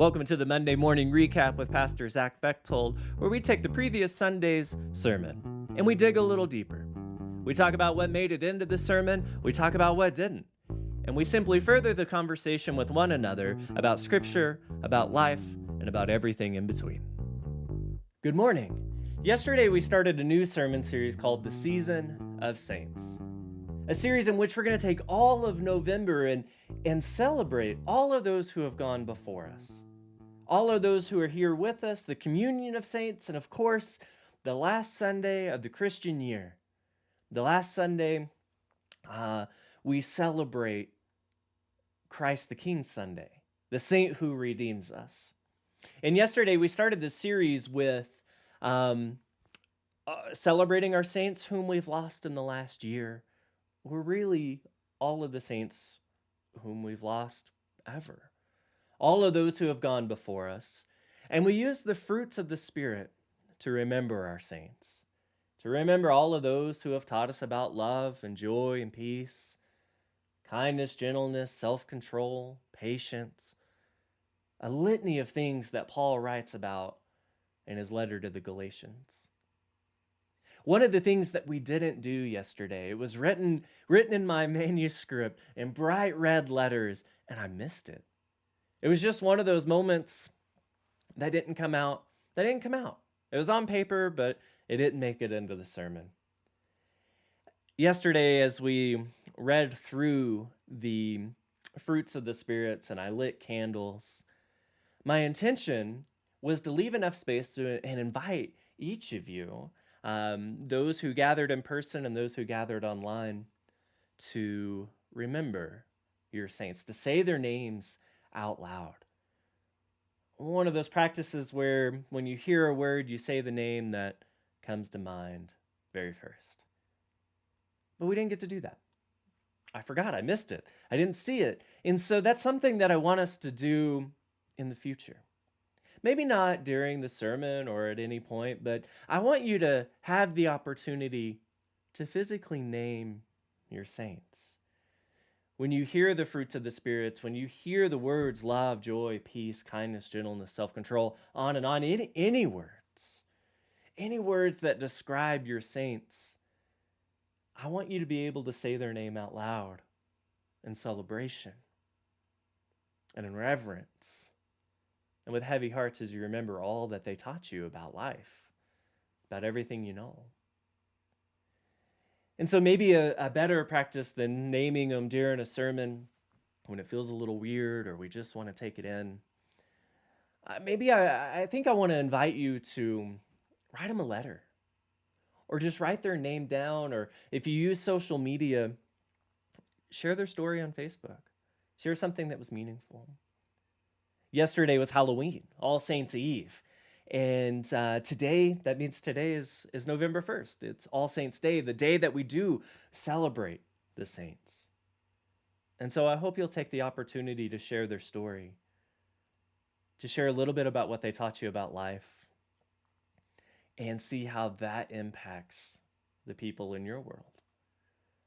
Welcome to the Monday Morning Recap with Pastor Zach Bechtold, where we take the previous Sunday's sermon and we dig a little deeper. We talk about what made it into the sermon, we talk about what didn't, and we simply further the conversation with one another about Scripture, about life, and about everything in between. Good morning. Yesterday we started a new sermon series called The Season of Saints, a series in which we're going to take all of November and celebrate all of those who have gone before us. All of those who are here with us, the communion of saints, and of course, the last Sunday of the Christian year. The last Sunday, we celebrate Christ the King Sunday, the saint who redeems us. And yesterday, we started this series with celebrating our saints whom we've lost in the last year, or really all of the saints whom we've lost ever. All of those who have gone before us. And we use the fruits of the Spirit to remember our saints, to remember all of those who have taught us about love and joy and peace, kindness, gentleness, self-control, patience, a litany of things that Paul writes about in his letter to the Galatians. One of the things that we didn't do yesterday, it was written in my manuscript in bright red letters, and I missed it. It was just one of those moments that didn't come out. It was on paper, but it didn't make it into the sermon. Yesterday, as we read through the fruits of the spirits and I lit candles, my intention was to leave enough space and invite each of you, those who gathered in person and those who gathered online, to remember your saints, to say their names out loud. One of those practices where when you hear a word, you say the name that comes to mind very first. But we didn't get to do that. I forgot, I missed it. I didn't see it. And so that's something that I want us to do in the future. Maybe not during the sermon or at any point, but I want you to have the opportunity to physically name your saints. When you hear the fruits of the spirits, when you hear the words love, joy, peace, kindness, gentleness, self-control, on and on, any words that describe your saints, I want you to be able to say their name out loud in celebration and in reverence and with heavy hearts as you remember all that they taught you about life, about everything you know. And so maybe a better practice than naming them during a sermon when it feels a little weird or we just want to take it in, I think I want to invite you to write them a letter or just write their name down, or if you use social media, share their story on Facebook. Share something that was meaningful. Yesterday was Halloween, All Saints' Eve. And today is November 1st. It's All Saints' Day, the day that we do celebrate the saints. And so I hope you'll take the opportunity to share their story, to share a little bit about what they taught you about life, and see how that impacts the people in your world,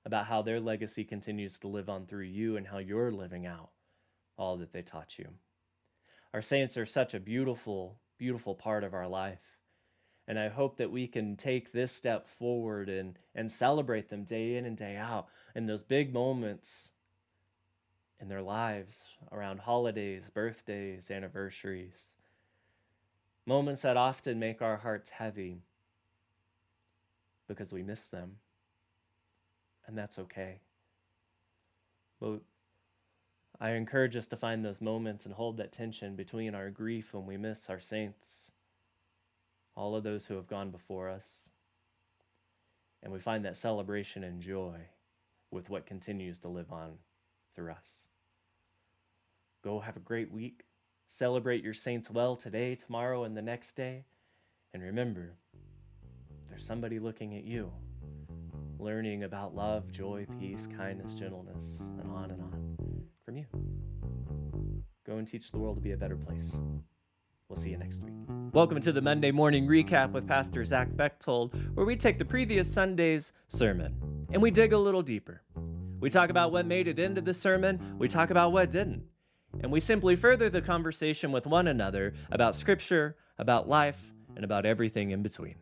about how their legacy continues to live on through you and how you're living out all that they taught you. Our saints are such a beautiful part of our life. And I hope that we can take this step forward and celebrate them day in and day out in those big moments in their lives around holidays, birthdays, anniversaries. Moments that often make our hearts heavy because we miss them. And that's okay. But I encourage us to find those moments and hold that tension between our grief when we miss our saints, all of those who have gone before us, and we find that celebration and joy with what continues to live on through us. Go have a great week. Celebrate your saints well today, tomorrow, and the next day. And remember, there's somebody looking at you, learning about love, joy, peace, kindness, gentleness, and on from you. Go and teach the world to be a better place. We'll see you next week. Welcome to the Monday Morning Recap with Pastor Zach Bechtold, where we take the previous Sunday's sermon and we dig a little deeper. We talk about what made it into the sermon. We talk about what didn't. and we simply further the conversation with one another about Scripture, about life, and about everything in between.